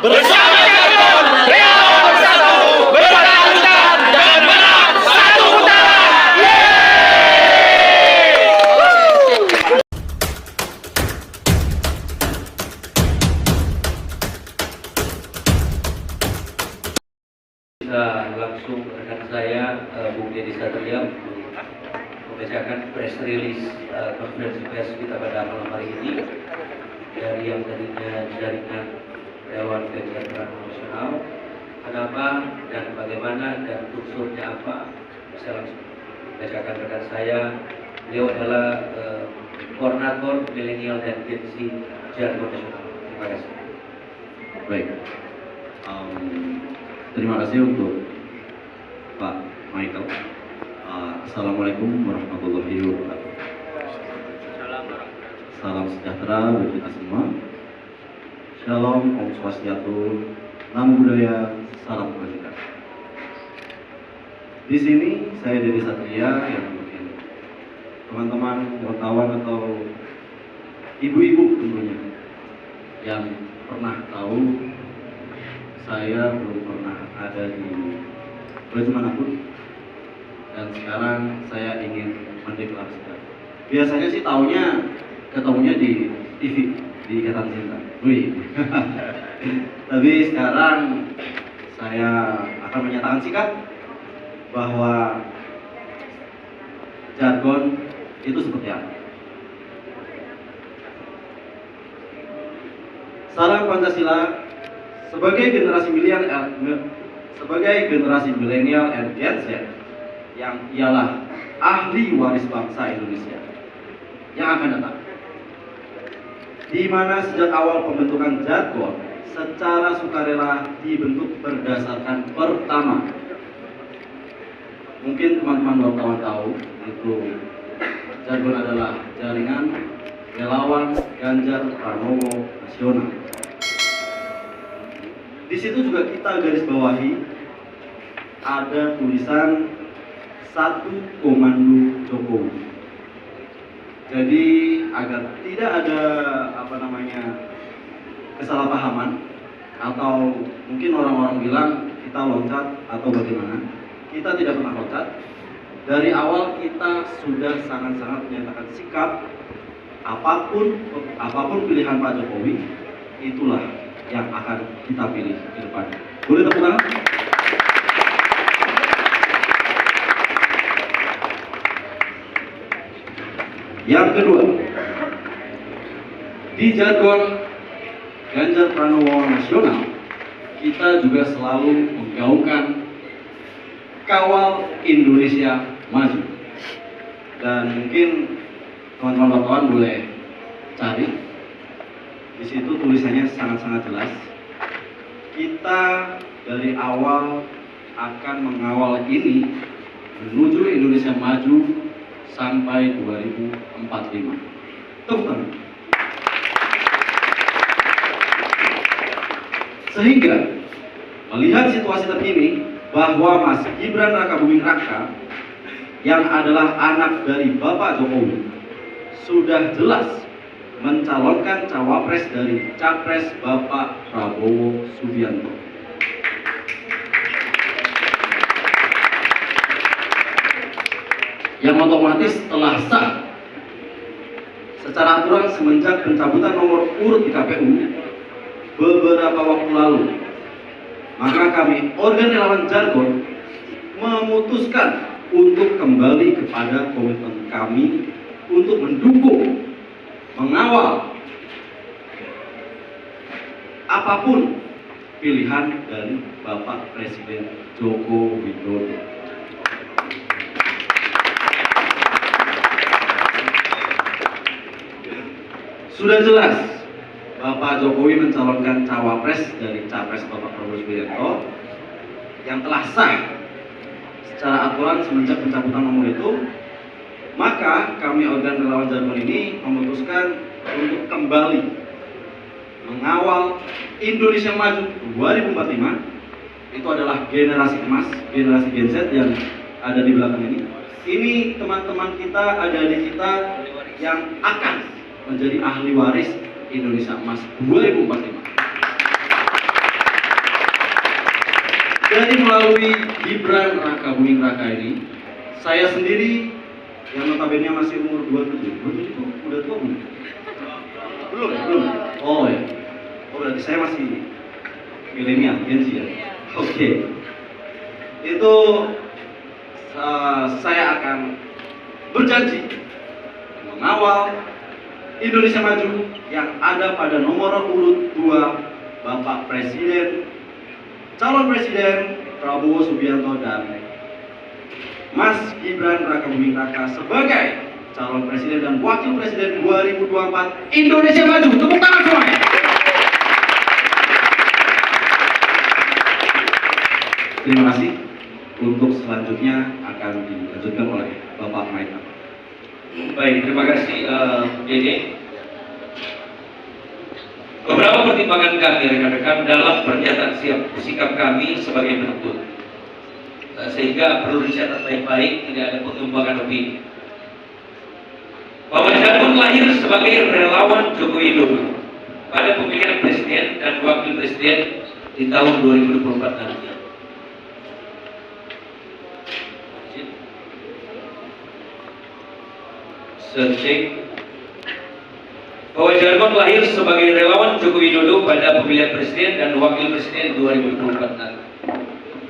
Bersama Jargon, Real Bersatu, berkelanjutan dan menang satu putaran. Bisa langsung rekan saya Bung Deddy Satria membacakan press release konferensi pers kita pada malam hari ini dari yang tadinya jaringan relawan Ganjar Pranowo Nasional, kenapa dan bagaimana dan unsurnya apa. Bisa langsung bacakan rekan saya. Beliau adalah koordinator milenial dan Gen Z Jargon Nasional. Terima kasih. Baik, terima kasih untuk Pak Michael. Assalamualaikum warahmatullahi wabarakatuh. Salam sejahtera bagi kita semua. Shalom, Om Swastiastu, Namo Buddhaya, salam kebajikan. Di sini saya Deddy Satria yang mungkin teman-teman wartawan atau ibu-ibu tentunya yang pernah tahu saya belum pernah ada di baju manapun, dan sekarang saya ingin mendeklarasikan. Biasanya sih ketemunya di TV, di Ikatan Cinta. Wih. Tapi sekarang saya akan menyatakan sikap bahwa jargon itu seperti apa. Salam Pancasila sebagai generasi milenial and Gen Z yang ialah ahli waris bangsa Indonesia yang akan datang, di mana sejak awal pembentukan jargon secara sukarela dibentuk berdasarkan pertama, mungkin teman-teman wartawan tahu, itu jargon adalah jaringan relawan Ganjar Pranowo Nasional. Di situ juga kita garis bawahi ada tulisan satu komando Jokowi. Jadi agar tidak ada kesalahpahaman atau mungkin orang-orang bilang kita loncat atau bagaimana. Kita tidak pernah loncat. Dari awal kita sudah sangat-sangat menyatakan sikap apapun pilihan Pak Jokowi, itulah yang akan kita pilih ke depan. Boleh tepuk tangan? Yang kedua, di jargon Ganjar Pranowo Nasional, kita juga selalu menggaungkan kawal Indonesia maju. Dan mungkin teman-teman wartawan boleh cari, di situ tulisannya sangat-sangat jelas. Kita dari awal akan mengawal ini menuju Indonesia maju sampai 2045. Tepuk tangan. Sehingga melihat situasi terkini bahwa Mas Gibran Rakabuming Raka yang adalah anak dari Bapak Jokowi sudah jelas mencalonkan cawapres dari capres Bapak Prabowo Subianto. Yang otomatis telah sah secara aturan semenjak pencabutan nomor urut di KPU beberapa waktu lalu. Maka kami organ relawan jargon memutuskan untuk kembali kepada komitmen kami untuk mendukung, mengawal apapun pilihan dari Bapak Presiden Joko Widodo. Sudah jelas Bapak Jokowi mencalonkan cawapres dari capres Bapak Prabowo Subianto yang telah sah secara aturan semenjak pencabutan nomor itu. Maka kami organ relawan jargon ini memutuskan untuk kembali mengawal Indonesia Maju 2045. Itu adalah generasi emas, generasi Gen Z yang ada di belakang ini. Ini teman-teman kita, adik-adik kita yang akan menjadi ahli waris Indonesia Emas 2045. melalui Gibran Raka Buming Raka ini, saya sendiri yang notabene masih umur 27 itu udah tua belum? Belum ya? Belum? Oh ya. Oh berarti saya masih milenial, Gen Z ya? Oke. Itu saya akan berjanji mengawal Indonesia Maju yang ada pada nomor urut 2 Bapak Presiden, calon Presiden Prabowo Subianto dan Mas Gibran Raka Buming Raka sebagai calon Presiden dan Wakil Presiden 2024 Indonesia Maju. Tepuk tangan semuanya. Terima kasih. Untuk selanjutnya akan dilanjutkan oleh Bapak Maika. Baik, terima kasih Dede. Beberapa pertimbangan kami rekan-rekan dalam pernyataan sikap kami sebagai penuntut, sehingga perlu dicatat baik-baik, tidak ada pengembangan opini. Bahwa Jargon lahir sebagai relawan Joko Widodo pada pemilihan presiden dan wakil presiden di tahun 2024 nanti. Searching bahwa Jargon lahir sebagai relawan Joko Widodo pada pemilihan presiden dan wakil presiden 2024 nanti.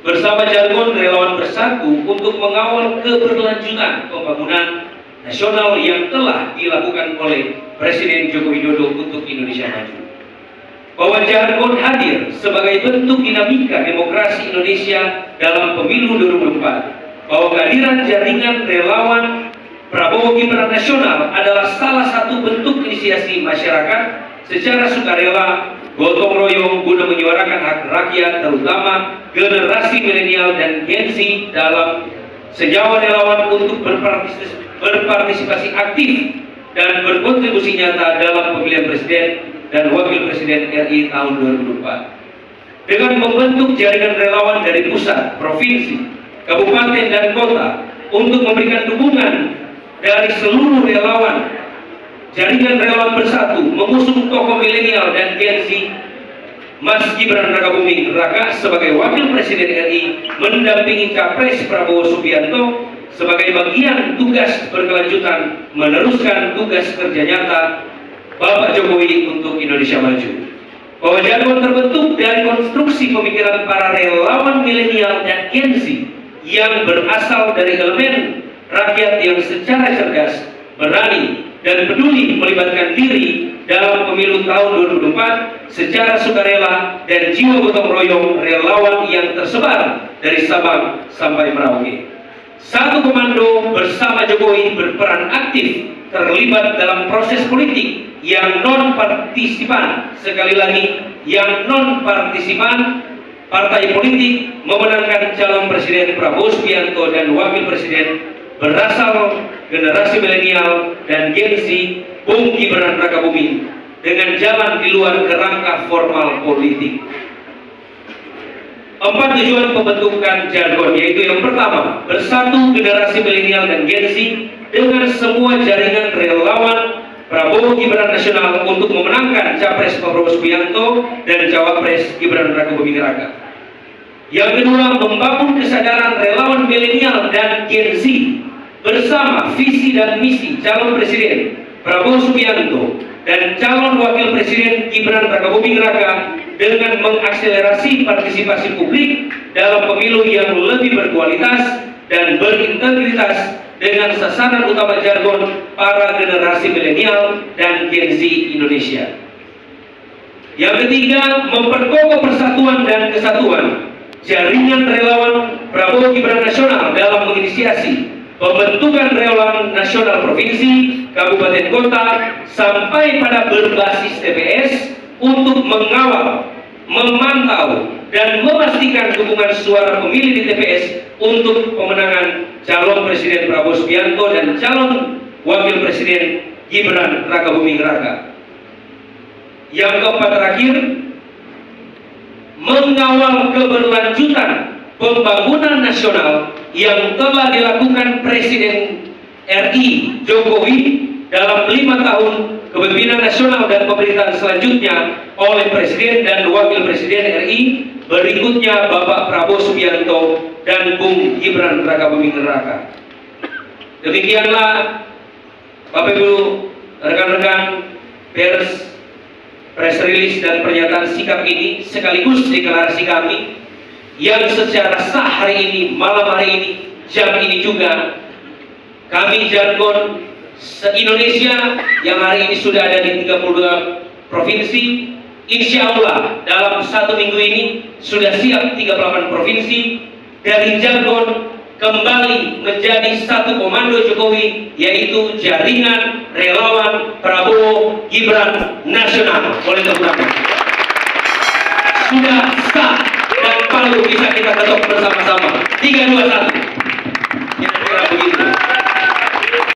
Bersama Jargon relawan bersatu untuk mengawal keberlanjutan pembangunan nasional yang telah dilakukan oleh Presiden Joko Widodo untuk Indonesia Maju. Bahwa Jargon hadir sebagai bentuk dinamika demokrasi Indonesia dalam pemilu 2024. Bahwa kehadiran jaringan relawan Prabowo Gibran Nasional adalah salah satu bentuk inisiasi masyarakat secara sukarela gotong royong guna menyuarakan hak rakyat, terutama generasi milenial dan Gen Z dalam senyawa relawan untuk berpartisipasi aktif dan berkontribusi nyata dalam pemilihan presiden dan wakil presiden RI tahun 2024. Dengan membentuk jaringan relawan dari pusat, provinsi, kabupaten dan kota untuk memberikan dukungan dari seluruh relawan, jaringan relawan bersatu mengusung tokoh milenial dan Gen Z, Mas Gibran Raka Buming Raka sebagai Wakil Presiden RI mendampingi Capres Prabowo Subianto sebagai bagian tugas berkelanjutan meneruskan tugas kerja nyata Bapak Jokowi untuk Indonesia Maju. Bahwa Jargon terbentuk dari konstruksi pemikiran para relawan milenial dan Gen Z yang berasal dari elemen rakyat yang secara cerdas, berani, dan peduli melibatkan diri dalam pemilu tahun 2024 secara sukarela dan jiwa gotong royong relawan yang tersebar dari Sabang sampai Merauke. Satu komando bersama Jokowi berperan aktif terlibat dalam proses politik yang non-partisipan. Sekali lagi, yang non-partisipan. Partai politik memenangkan calon Presiden Prabowo Subianto dan Wakil Presiden berasal generasi milenial dan Gen Z Bung Gibran Raka Buming dengan jalan di luar kerangka formal politik. 4 tujuan pembentukan Jargon, yaitu yang pertama, bersatu generasi milenial dan Gen Z dengan semua jaringan relawan Prabowo Gibran Nasional untuk memenangkan Capres Prabowo Subianto dan Cawapres Gibran Raka Buming Raka. Yang kedua, membangun kesadaran relawan milenial dan Gen Z bersama visi dan misi calon Presiden Prabowo Subianto dan calon Wakil Presiden Gibran Raka Buming Raka dengan mengakselerasi partisipasi publik dalam pemilu yang lebih berkualitas dan berintegritas dengan sasaran utama Jargon para generasi milenial dan Gen Z Indonesia. Yang ketiga, memperkokoh persatuan dan kesatuan jaringan relawan Prabowo Gibran Nasional dalam menginisiasi pembentukan relawan nasional provinsi, kabupaten kota, sampai pada berbasis TPS untuk mengawal, memantau, dan memastikan dukungan suara pemilih di TPS untuk pemenangan calon Presiden Prabowo Subianto dan calon Wakil Presiden Gibran Raka Buming Raka. Yang keempat terakhir, mengawal keberlanjutan pembangunan nasional yang telah dilakukan Presiden RI Jokowi dalam 5 tahun kepemimpinan nasional dan pemerintahan selanjutnya oleh Presiden dan Wakil Presiden RI, berikutnya Bapak Prabowo Subianto dan Bung Gibran Rakabuming Raka. Demikianlah Bapak Ibu rekan-rekan pers, press release dan pernyataan sikap ini sekaligus deklarasi kami yang secara sah hari ini, malam hari ini, jam ini juga kami jargon se-Indonesia yang hari ini sudah ada di 32 provinsi, insya Allah dalam 1 minggu ini sudah siap 38 provinsi, dari jargon kembali menjadi satu komando Jokowi, yaitu jaringan relawan Prabowo Gibran nasional. Boleh tepuk tangan. Sudah sah dan palu bisa kita ketok bersama-sama. 3, 2, 1. Kira-kira begitu.